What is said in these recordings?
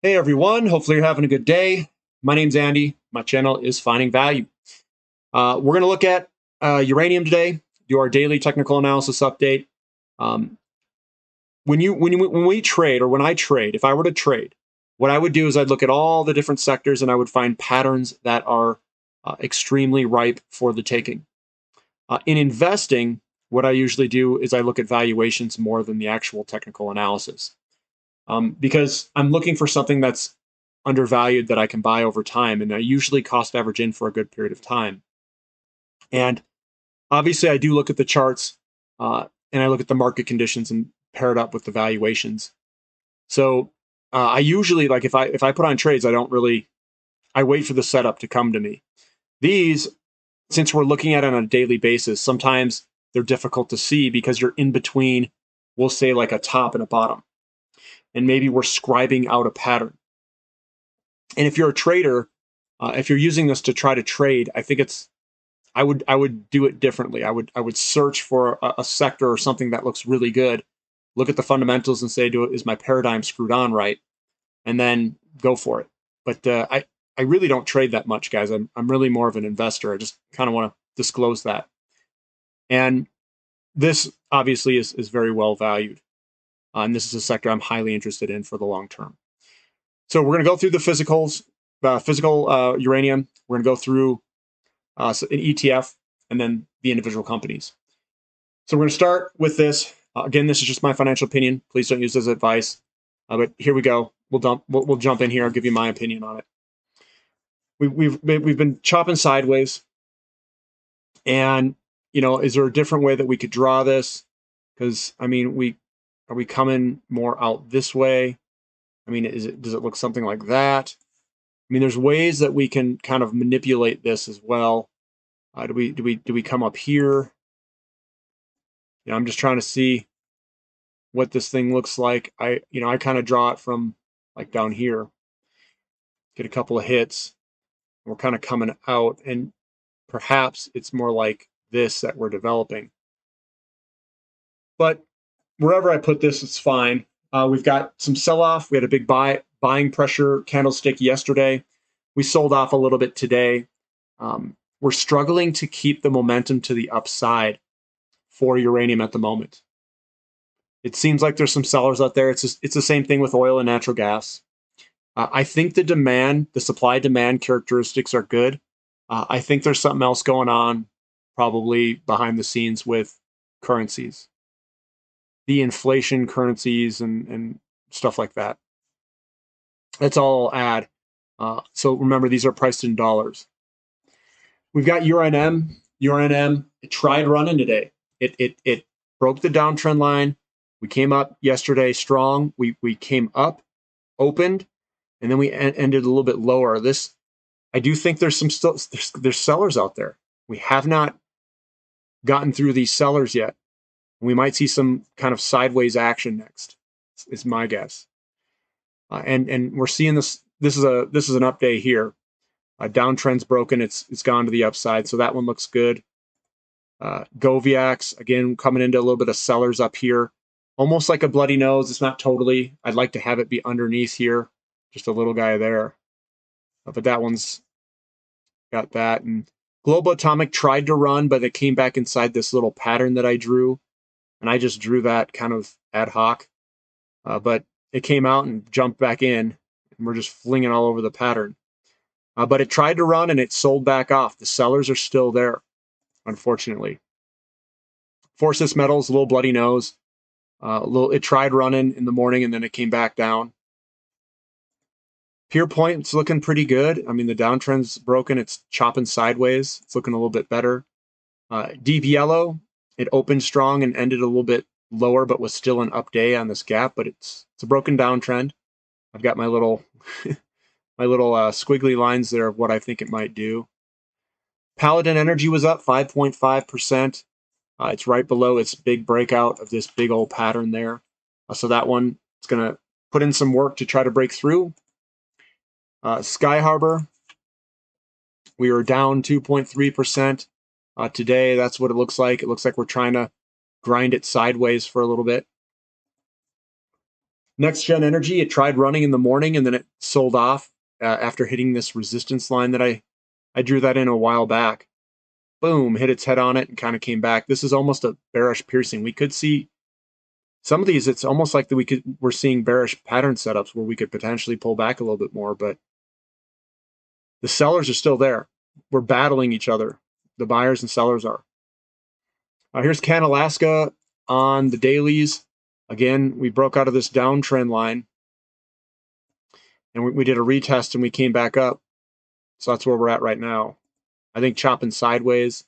Hey everyone, hopefully you're having a good day. My name's Andy. My channel is Finding Value. We're going to look at uranium today, do our daily technical analysis update. Um, when we trade, or when I trade, if I were to trade, what I would do is I'd look at all the different sectors and I would find patterns that are extremely ripe for the taking. In investing, what I usually do is I look at valuations more than the actual technical analysis. Because I'm looking for something that's undervalued that I can buy over time. And I usually cost average in for a good period of time. And obviously, I do look at the charts and I look at the market conditions and pair it up with the valuations. So I usually, like, if I put on trades, I wait for the setup to come to me. These, since we're looking at it on a daily basis, sometimes they're difficult to see because you're in between, we'll say, like a top and a bottom. And maybe we're scribing out a pattern. And if you're a trader, if you're using this to try to trade, I think I would do it differently. I would search for a sector or something that looks really good, look at the fundamentals and say, is my paradigm screwed on right, and then go for it. But I really don't trade that much, guys. I'm really more of an investor. I just kind of want to disclose that. And this obviously is very well valued, and this is a sector I'm highly interested in for the long term. So we're going to go through the physicals, physical uranium. We're going to go through an ETF and then the individual companies. So we're going to start with this. Again, this is just my financial opinion. Please don't use this as advice. But here we go. We'll jump in here. I'll give you my opinion on it. We've been chopping sideways, and is there a different way that we could draw this? Because I mean, are we coming more out this way? I mean, does it look something like that? I mean, there's ways that we can kind of manipulate this as well. Do we come up here? I'm just trying to see what this thing looks like. I kind of draw it from like down here, get a couple of hits. We're kind of coming out, and perhaps it's more like this that we're developing. But wherever I put this, it's fine. We've got some sell-off. We had a big buying pressure candlestick yesterday. We sold off a little bit today. We're struggling to keep the momentum to the upside for uranium at the moment. It seems like there's some sellers out there. It's the same thing with oil and natural gas. I think the supply-demand characteristics are good. I think there's something else going on probably behind the scenes with currencies, the inflation currencies and stuff like that. That's all I'll add. So remember, these are priced in dollars. We've got URNM. URNM, it tried running today. It broke the downtrend line. We came up yesterday strong. We came up, opened, and then we ended a little bit lower. I do think there's there's sellers out there. We have not gotten through these sellers yet. We might see some kind of sideways action next. Is my guess. And we're seeing this. This is an update here. Downtrend's broken. It's gone to the upside. So that one looks good. Goviax, again, coming into a little bit of sellers up here. Almost like a bloody nose. It's not totally. I'd like to have it be underneath here. Just a little guy there. But that one's got that. And Global Atomic tried to run, but it came back inside this little pattern that I drew. And I just drew that kind of ad hoc. But it came out and jumped back in. And we're just flinging all over the pattern. But it tried to run and it sold back off. The sellers are still there, unfortunately. Forces Metals, a little bloody nose. It tried running in the morning and then it came back down. Pure Point, it's looking pretty good. I mean, the downtrend's broken. It's chopping sideways. It's looking a little bit better. Deep Yellow, it opened strong and ended a little bit lower, but was still an up day on this gap. But it's a broken downtrend. I've got my little squiggly lines there of what I think it might do. Paladin Energy was up 5.5%. It's right below its big breakout of this big old pattern there. So that one, it's going to put in some work to try to break through. Sky Harbor, we were down 2.3% today. That's what it looks like. It looks like we're trying to grind it sideways for a little bit. Next Gen Energy, it tried running in the morning and then it sold off after hitting this resistance line that I drew that in a while back. Boom, hit its head on it and kind of came back. This is almost a bearish piercing. We could see some of these, it's almost like we're seeing bearish pattern setups where we could potentially pull back a little bit more, but the sellers are still there. We're battling each other. The buyers and sellers are. Here's Canalaska on the dailies. Again, we broke out of this downtrend line and we did a retest and we came back up. So that's where we're at right now. I think chopping sideways.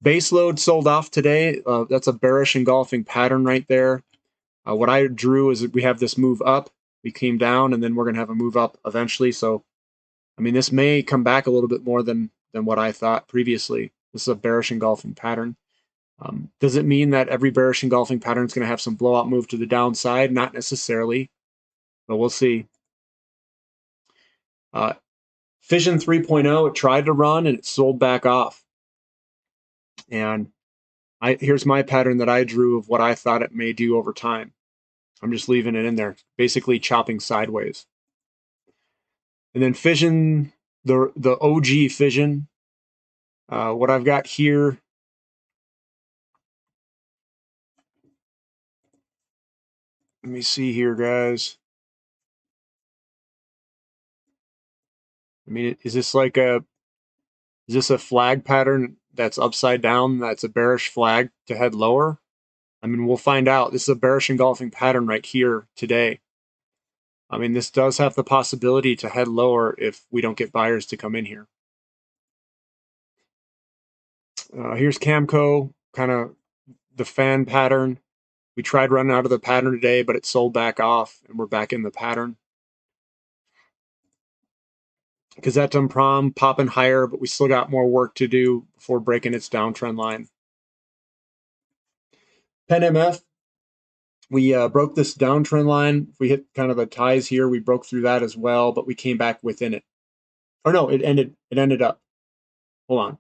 Base load sold off today. That's a bearish engulfing pattern right there. What I drew is that we have this move up. We came down, and then we're going to have a move up eventually. So, I mean, this may come back a little bit more than what I thought previously. This is a bearish engulfing pattern. Does it mean that every bearish engulfing pattern is going to have some blowout move to the downside? Not necessarily, but we'll see. Fission 3.0, it tried to run, and it sold back off. And here's my pattern that I drew of what I thought it may do over time. I'm just leaving it in there, basically chopping sideways. And then Fission, the OG Fission, what I've got here, let me see here, guys. I mean, is this a flag pattern that's upside down? That's a bearish flag to head lower? I mean, we'll find out. This is a bearish engulfing pattern right here today. I mean, this does have the possibility to head lower if we don't get buyers to come in here. Here's Camco, kind of the fan pattern. We tried running out of the pattern today, but it sold back off, and we're back in the pattern. Gazettum Prom popping higher, but we still got more work to do before breaking its downtrend line. PenMF, we broke this downtrend line. We hit kind of the ties here. We broke through that as well, but we came back within it. Or no, it ended up. Hold on.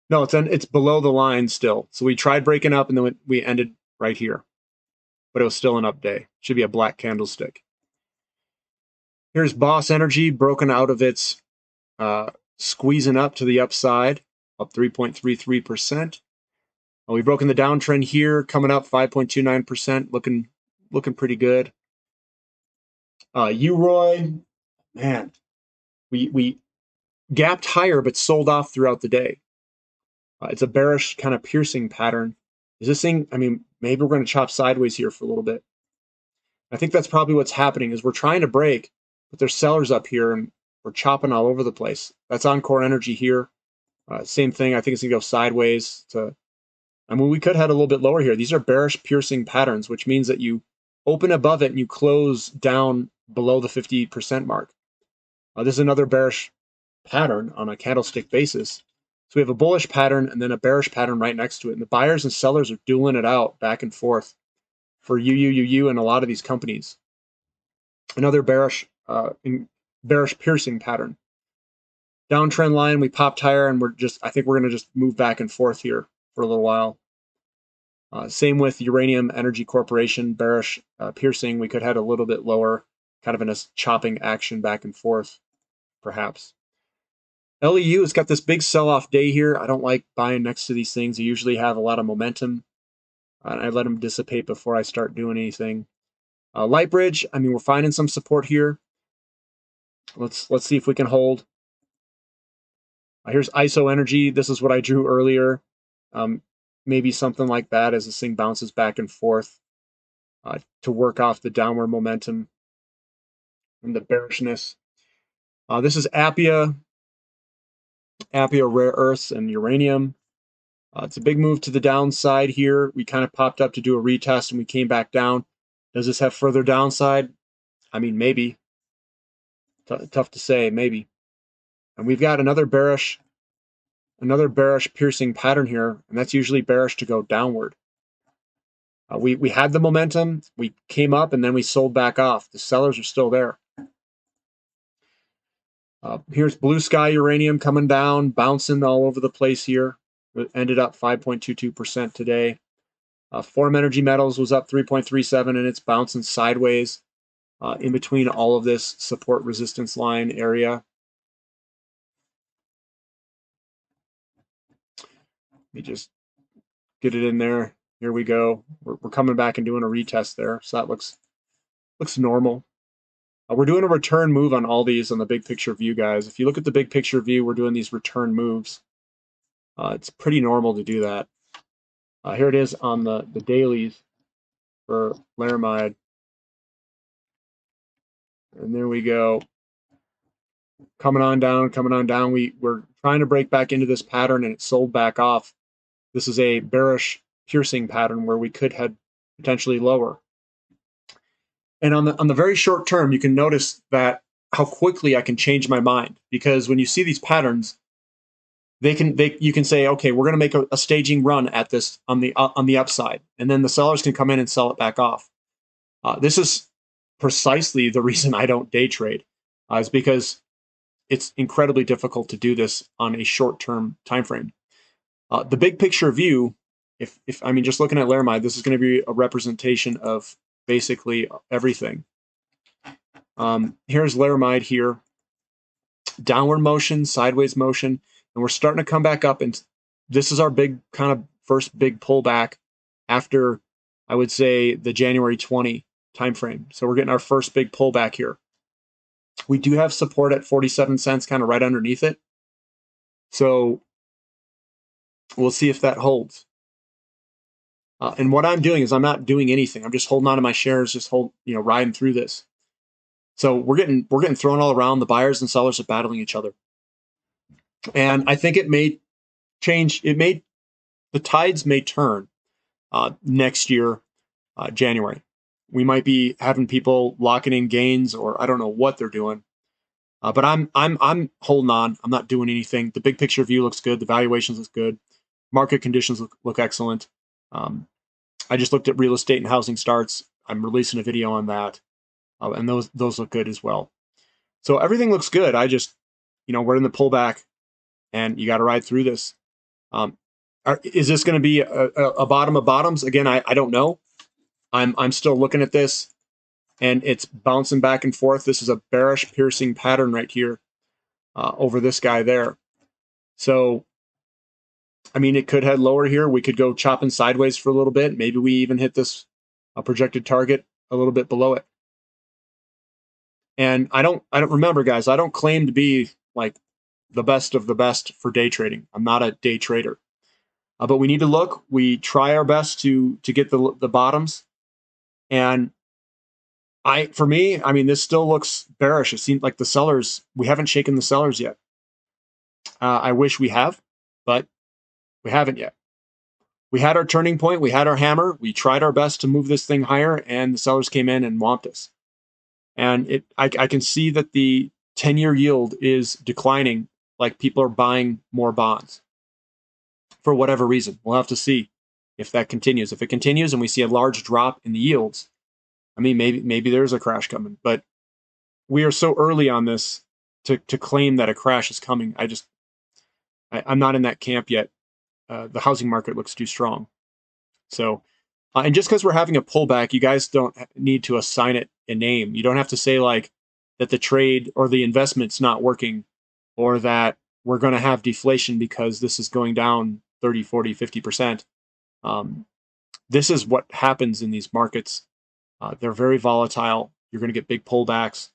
No, it's below the line still. So we tried breaking up, and then we ended right here. But it was still an up day. Should be a black candlestick. Here's Boss Energy broken out of its squeezing up to the upside, up 3.33%. We've broken the downtrend here, coming up 5.29%, looking pretty good. UROY, man, we gapped higher but sold off throughout the day. It's a bearish kind of piercing pattern. Is this thing, I mean, maybe we're going to chop sideways here for a little bit. I think that's probably what's happening is we're trying to break, but there's sellers up here and we're chopping all over the place. That's Encore Energy here. Same thing. I think it's going to go sideways to, I mean, we could head a little bit lower here. These are bearish piercing patterns, which means that you open above it and you close down below the 50% mark. This is another bearish pattern on a candlestick basis. So we have a bullish pattern and then a bearish pattern right next to it. And the buyers and sellers are dueling it out back and forth for UU and a lot of these companies. Another bearish piercing pattern. Downtrend line, we popped higher and I think we're going to just move back and forth here for a little while. Same with Uranium Energy Corporation, bearish piercing. We could head a little bit lower, kind of in a chopping action back and forth, perhaps. LEU has got this big sell-off day here. I don't like buying next to these things. They usually have a lot of momentum. I let them dissipate before I start doing anything. Lightbridge, I mean, we're finding some support here. Let's see if we can hold. Here's ISO Energy. This is what I drew earlier. Maybe something like that as this thing bounces back and forth to work off the downward momentum and the bearishness. This is Appia Rare Earths and Uranium. It's a big move to the downside here. We kind of popped up to do a retest and we came back down. Does this have further downside? I mean, maybe. Tough to say, maybe. And we've got another bearish piercing pattern here, and that's usually bearish to go downward. We had the momentum, we came up, and then we sold back off. The sellers are still there. Here's Blue Sky Uranium coming down, bouncing all over the place here. It ended up 5.22% today. Forum Energy Metals was up 3.37 and it's bouncing sideways in between all of this support resistance line area. Let me just get it in there. Here we go. We're coming back and doing a retest there. So that looks normal. We're doing a return move on all these on the big picture view, guys. If you look at the big picture view, we're doing these return moves. It's pretty normal to do that. Here it is on the dailies for Laramide. And there we go. Coming on down, coming on down. We're trying to break back into this pattern and it sold back off. This is a bearish piercing pattern where we could head potentially lower. And on the very short term, you can notice that how quickly I can change my mind, because when you see these patterns, you can say, okay, we're going to make a staging run at this on the upside, and then the sellers can come in and sell it back off. This is precisely the reason I don't day trade, is because it's incredibly difficult to do this on a short-term time frame. The big picture view, if I mean, just looking at Laramide, this is going to be a representation of basically everything. Here's Laramide here. Downward motion, sideways motion, and we're starting to come back up, and this is our big kind of first big pullback after, I would say, the January 20 time frame. So we're getting our first big pullback here. We do have support at 47 cents, kind of right underneath it. So we'll see if that holds. And what I'm doing is I'm not doing anything. I'm just holding on to my shares, just riding through this. So we're getting thrown all around. The buyers and sellers are battling each other. And I think it may change. The tides may turn next year, January. We might be having people locking in gains, or I don't know what they're doing. But I'm holding on. I'm not doing anything. The big picture view looks good. The valuations look good. Market conditions look excellent. I just looked at real estate and housing starts. I'm releasing a video on that, and those look good as well. So everything looks good. I just, we're in the pullback, and you got to ride through this. Is this going to be a bottom of bottoms? Again, I don't know. I'm still looking at this, and it's bouncing back and forth. This is a bearish piercing pattern right here over this guy there. So, I mean, it could head lower here. We could go chopping sideways for a little bit. Maybe we even hit this projected target a little bit below it. And I don't remember, guys, I don't claim to be like the best of the best for day trading. I'm not a day trader. But we need to look. We try our best to get the bottoms. And for me, I mean, this still looks bearish. It seems like the sellers, we haven't shaken the sellers yet. I wish we have, but we haven't yet. We had our turning point. We had our hammer. We tried our best to move this thing higher, and the sellers came in and whomped us. And I can see that the 10-year yield is declining, like people are buying more bonds for whatever reason. We'll have to see if that continues. If it continues and we see a large drop in the yields, I mean, maybe there's a crash coming. But we are so early on this to claim that a crash is coming. I'm not in that camp yet. The housing market looks too strong. So, and just because we're having a pullback, you guys don't need to assign it a name. You don't have to say like that the trade or the investment's not working, or that we're going to have deflation because this is going down 30, 40, 50%. This is what happens in these markets. They're very volatile. You're going to get big pullbacks.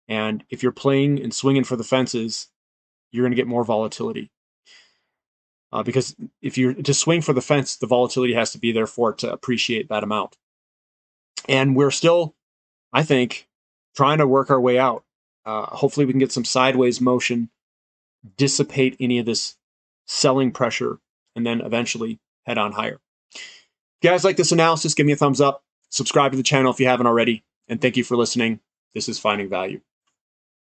And if you're playing and swinging for the fences, you're going to get more volatility. Because if you're to swing for the fence, the volatility has to be there for it to appreciate that amount. And we're still, I think, trying to work our way out. Hopefully we can get some sideways motion, dissipate any of this selling pressure, and then eventually head on higher. If you guys like this analysis, give me a thumbs up. Subscribe to the channel if you haven't already. And thank you for listening. This is Finding Value.